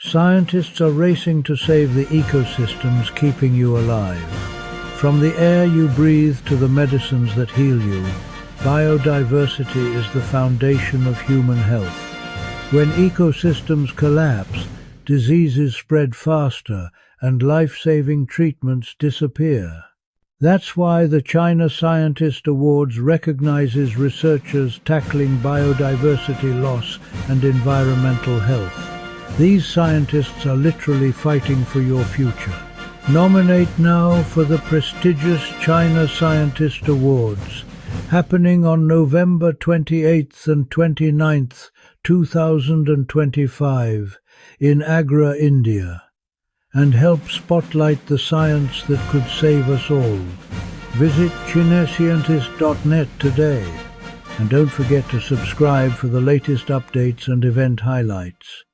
Scientists are racing to save the ecosystems keeping you alive. From the air you breathe to the medicines that heal you, biodiversity is the foundation of human health. When ecosystems collapse, diseases spread faster and life-saving treatments disappear. That's why the China Scientist Awards recognizes researchers tackling biodiversity loss and environmental health. These scientists are literally fighting for your future. Nominate now for the prestigious China Scientist Awards, happening on November 28th and 29th, 2025, in Agra, India, and help spotlight the science that could save us all. Visit chinescientist.net today, and don't forget to subscribe for the latest updates and event highlights.